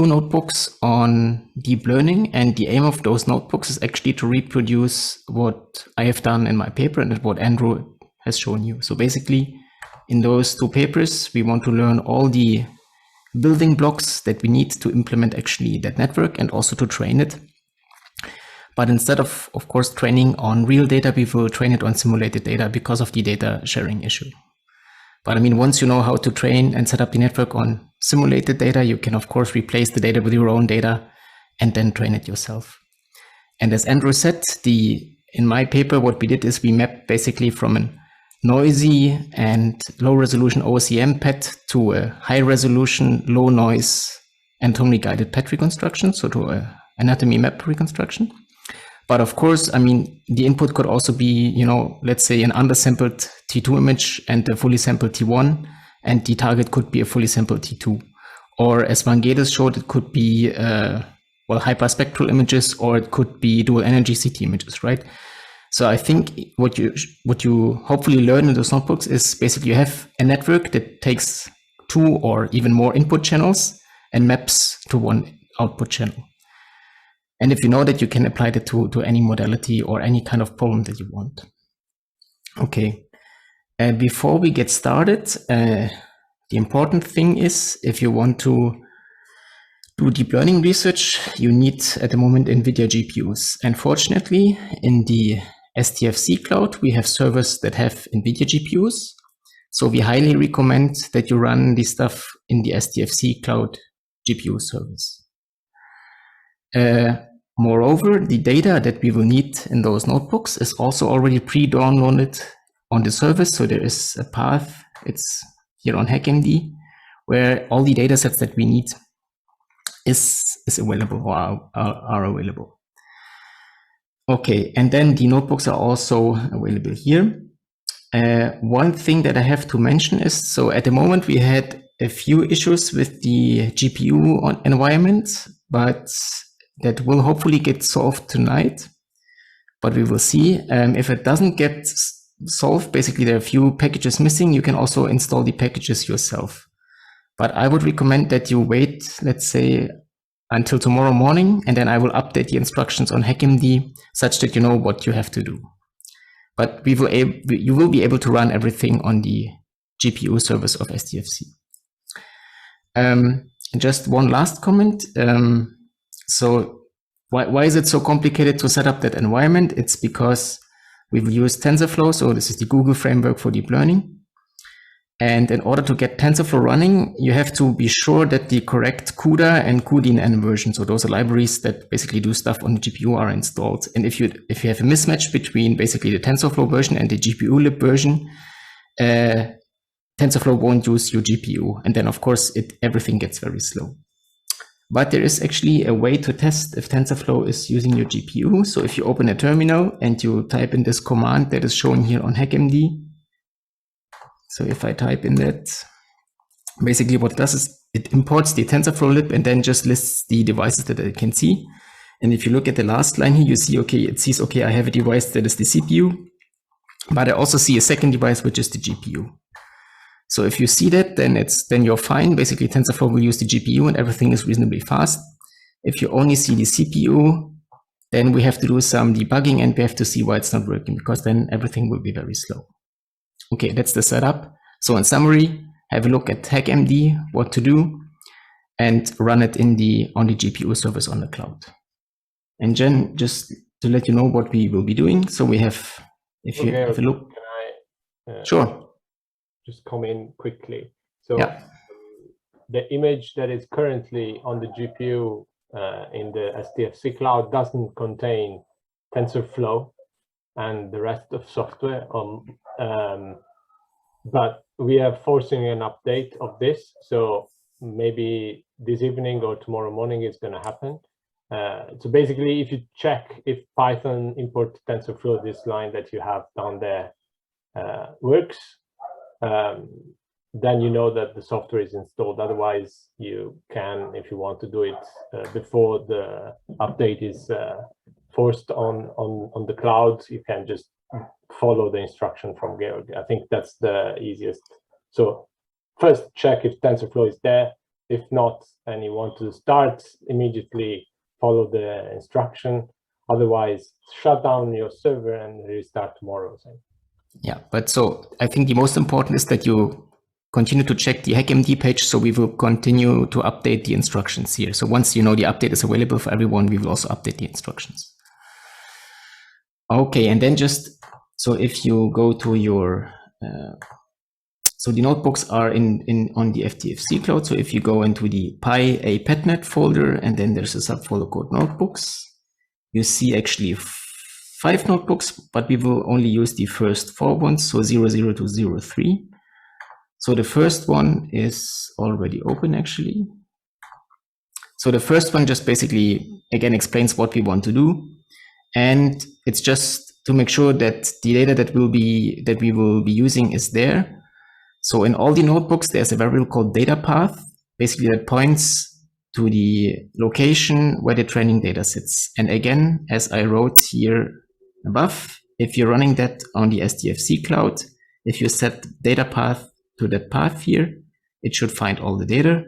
2 notebooks on deep learning, and the aim of those notebooks is actually to reproduce what I have done in my paper and what Andrew has shown you. So basically, in those 2 papers, we want to learn all the building blocks that we need to implement actually that network and also to train it. But instead of course, training on real data, we will train it on simulated data because of the data sharing issue. But I mean, once you know how to train and set up the network on simulated data, you can of course replace the data with your own data and then train it yourself. And as Andrew said, in my paper, what we did is we mapped basically from a noisy and low resolution OCM PET to a high resolution, low noise anatomy guided PET reconstruction, so to a anatomy map reconstruction. But of course, I mean, the input could also be, let's say an undersampled T2 image and a fully sampled T1, and the target could be a fully sampled T2. Or as Vangelis showed, it could be, hyperspectral images, or it could be dual energy CT images, right? So I think what you hopefully learn in those notebooks is basically you have a network that takes 2 or even more input channels and maps to 1 output channel. And if you know that, you can apply that to any modality or any kind of problem that you want. Okay, before we get started, the important thing is if you want to do deep learning research, you need at the moment Nvidia Gpus. And fortunately, in the STFC cloud, we have servers that have Nvidia Gpus. So we highly recommend that you run this stuff in the STFC cloud GPU service. Moreover, the data that we will need in those notebooks is also already pre-downloaded on the service. So there is a path, it's here on HackMD, where all the data sets that we need is available or are available. Okay, and then the notebooks are also available here. One thing that I have to mention is, so at the moment we had a few issues with the GPU environment, but that will hopefully get solved tonight, but we will see. If it doesn't get solved, basically there are a few packages missing. You can also install the packages yourself. But I would recommend that you wait, let's say, until tomorrow morning, and then I will update the instructions on HackMD such that you know what you have to do. But you will be able to run everything on the GPU service of STFC. Just one last comment. So why is it so complicated to set up that environment? It's because we will use Tensorflow. So this is the Google framework for deep learning. And in order to get Tensorflow running, you have to be sure that the correct CUDA and cuDNN version, so those are libraries that basically do stuff on the GPU, are installed. And if you have a mismatch between basically the Tensorflow version and the GPU lib version, Tensorflow won't use your GPU. And then of course everything gets very slow. But there is actually a way to test if TensorFlow is using your GPU. So if you open a terminal and you type in this command that is shown here on HackMD. So if I type in that, basically what it does is it imports the TensorFlow lib and then just lists the devices that it can see. And if you look at the last line here, you see, okay, it sees, okay, I have a device that is the CPU, but I also see a second device, which is the GPU. So if you see that, then you're fine. Basically, TensorFlow will use the GPU and everything is reasonably fast. If you only see the CPU, then we have to do some debugging and we have to see why it's not working, because then everything will be very slow. Okay, that's the setup. So in summary, have a look at HackMD, what to do, and run it on the GPU service on the cloud. And Jen, just to let you know what we will be doing. So we have, if you have a look. Can I? Sure. Just come in quickly. So yeah. The image that is currently on the GPU in the STFC cloud doesn't contain TensorFlow and the rest of software. But we are forcing an update of this. So maybe this evening or tomorrow morning it's going to happen. So basically, if you check if Python import TensorFlow, this line that you have down there works, then you know that the software is installed. Otherwise, you can, if you want to do it before the update is forced on the cloud, you can just follow the instruction from Georg. I think that's the easiest. So first check if TensorFlow is there, If not, and you want to start immediately, follow the instruction. Otherwise, shut down your server and restart tomorrow. Yeah, but so I think the most important is that you continue to check the HackMD page. So we will continue to update the instructions here. So once you know the update is available for everyone, we will also update the instructions. Okay, and then so if you go to your, so the notebooks are on the FTFC cloud. So if you go into the PyAPetNet folder, and then there's a subfolder called notebooks, you see actually 5 notebooks, but we will only use the first 4 ones, so 00 to 03. So the first one is already open actually. So the first one just basically, again, explains what we want to do. And it's just to make sure that the data that we will be using is there. So in all the notebooks, there's a variable called data path, basically that points to the location where the training data sits. And again, as I wrote here above, if you're running that on the SDFC cloud, if you set data path to that path here, it should find all the data.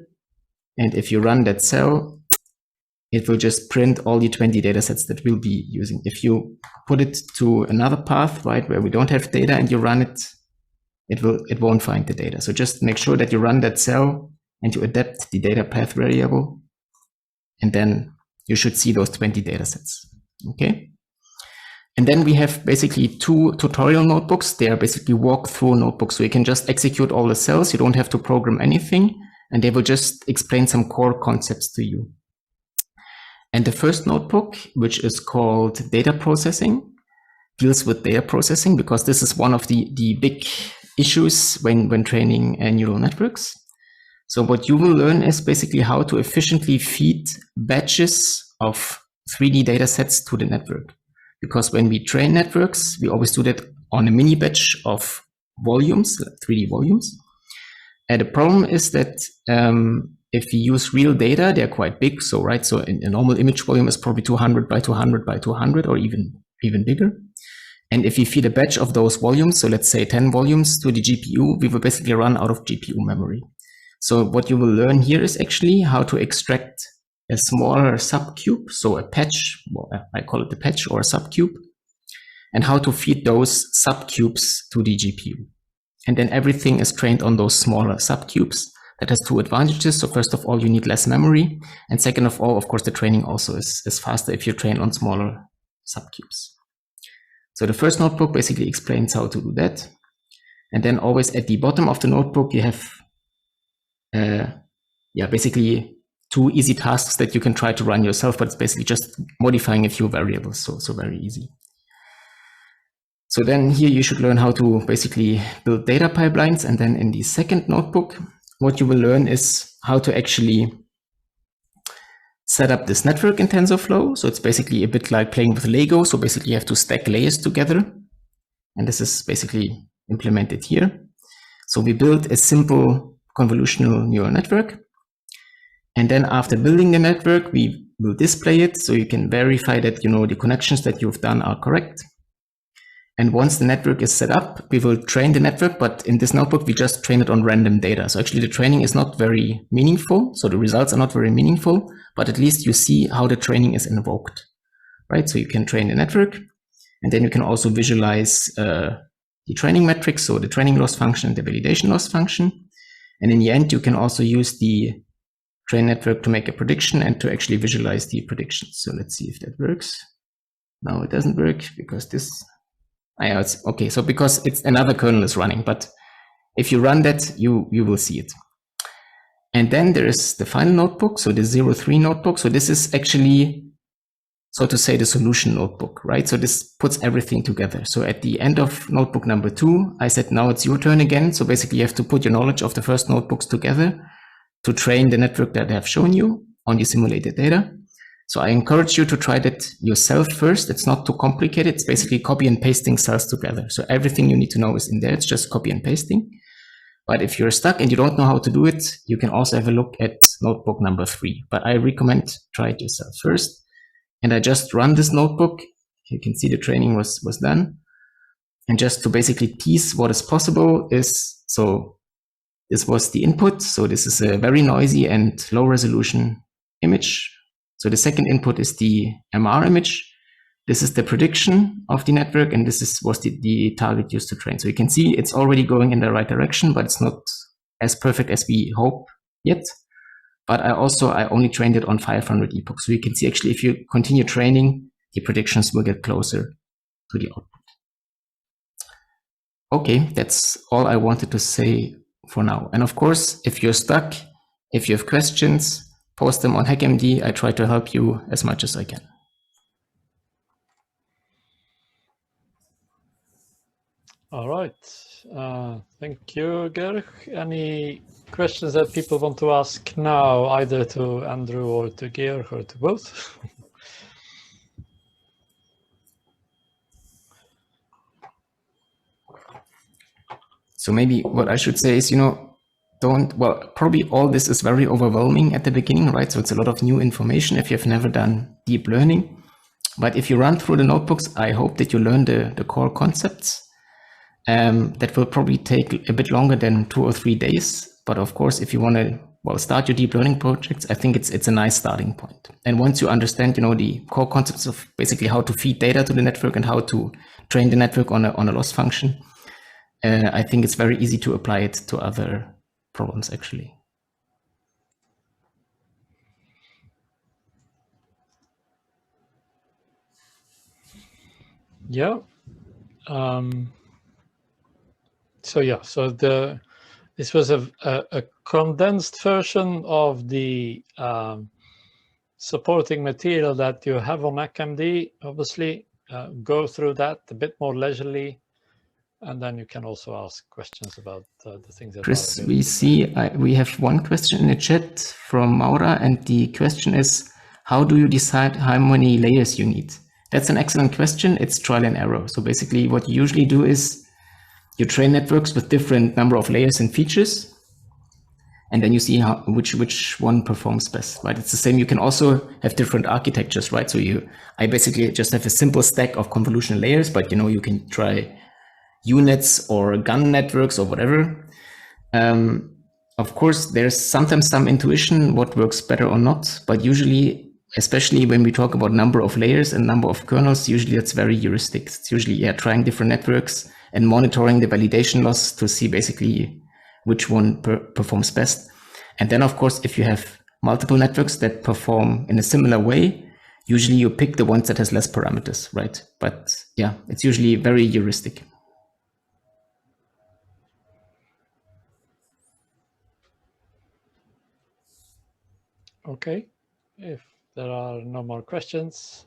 And if you run that cell, it will just print all the 20 data sets that we'll be using. If you put it to another path, right, where we don't have data and you run it, it won't find the data. So just make sure that you run that cell and you adapt the data path variable, and then you should see those 20 data sets. Okay. And then we have basically 2 tutorial notebooks. They are basically walkthrough notebooks. So you can just execute all the cells. You don't have to program anything, and they will just explain some core concepts to you. And the first notebook, which is called data processing, deals with data processing because this is one of the big issues when training neural networks. So what you will learn is basically how to efficiently feed batches of 3D data sets to the network. Because when we train networks, we always do that on a mini batch of volumes, 3D volumes. And the problem is that if we use real data, they're quite big. So, right, so a normal image volume is probably 200 by 200 by 200 or even bigger. And if we feed a batch of those volumes, so let's say 10 volumes to the GPU, we will basically run out of GPU memory. So what you will learn here is actually how to extract a smaller subcube, so a patch, well, I call it a patch or a subcube, and how to feed those subcubes to the GPU. And then everything is trained on those smaller subcubes. That has 2 advantages. So first of all, you need less memory. And second of all, of course, the training also is faster if you train on smaller subcubes. So the first notebook basically explains how to do that. And then always at the bottom of the notebook, you have basically 2 easy tasks that you can try to run yourself, but it's basically just modifying a few variables. So very easy. So then here you should learn how to basically build data pipelines. And then in the second notebook, what you will learn is how to actually set up this network in TensorFlow. So it's basically a bit like playing with Lego. So basically you have to stack layers together. And this is basically implemented here. So we build a simple convolutional neural network. And then after building the network, we will display it so you can verify that, you know, the connections that you've done are correct. And once the network is set up, we will train the network, but in this notebook, we just train it on random data. So actually the training is not very meaningful. So the results are not very meaningful, but at least you see how the training is invoked, right? So you can train the network, and then you can also visualize the training metrics, so the training loss function and the validation loss function. And in the end, you can also use the train network to make a prediction and to actually visualize the predictions. So let's see if that works. No, it doesn't work because this... okay, so because it's another kernel is running, but if you run that, you will see it. And then there is the final notebook, so the 03 notebook. So this is actually, so to say, the solution notebook, right? So this puts everything together. So at the end of notebook number 2, I said, now it's your turn again. So basically you have to put your knowledge of the first notebooks together to train the network that I have shown you on the simulated data. So I encourage you to try that yourself first. It's not too complicated. It's basically copy and pasting cells together. So everything you need to know is in there. It's just copy and pasting. But if you're stuck and you don't know how to do it, you can also have a look at notebook number 3. But I recommend try it yourself first. And I just run this notebook. You can see the training was done. And just to basically tease what is possible is, so This was the input. So this is a very noisy and low resolution image. So the second input is the MR image. This is the prediction of the network, and this was the target used to train. So you can see it's already going in the right direction, but it's not as perfect as we hope yet. But I only trained it on 500 epochs. So you can see actually if you continue training, the predictions will get closer to the output. Okay, that's all I wanted to say for now. And of course, if you're stuck, if you have questions, post them on HackMD. I try to help you as much as I can. All right. Thank you, Georg. Any questions that people want to ask now, either to Andrew or to Georg or to both? So maybe what I should say is, probably all this is very overwhelming at the beginning, right? So it's a lot of new information if you've never done deep learning. But if you run through the notebooks, I hope that you learn the core concepts. That will probably take a bit longer than 2 or 3 days. But of course, if you want to start your deep learning projects, I think it's a nice starting point. And once you understand, the core concepts of basically how to feed data to the network and how to train the network on a loss function, I think it's very easy to apply it to other problems, actually. Yeah. This was a condensed version of the supporting material that you have on HackMD. Obviously, go through that a bit more leisurely, and then you can also ask questions about the things that Chris, we have one question in the chat from Maura, and the question is, how do you decide how many layers you need? That's an excellent question. It's trial and error. So basically what you usually do is you train networks with different number of layers and features, and then you see which one performs best, right? It's the same. You can also have different architectures, right? So I basically just have a simple stack of convolutional layers, but you can try units or gun networks or whatever. Of course, there's sometimes some intuition what works better or not, but usually, especially when we talk about number of layers and number of kernels, usually that's very heuristic. It's usually trying different networks and monitoring the validation loss to see basically which one performs best. And then, of course, if you have multiple networks that perform in a similar way, usually you pick the ones that has less parameters, right? But yeah, it's usually very heuristic. Okay, if there are no more questions,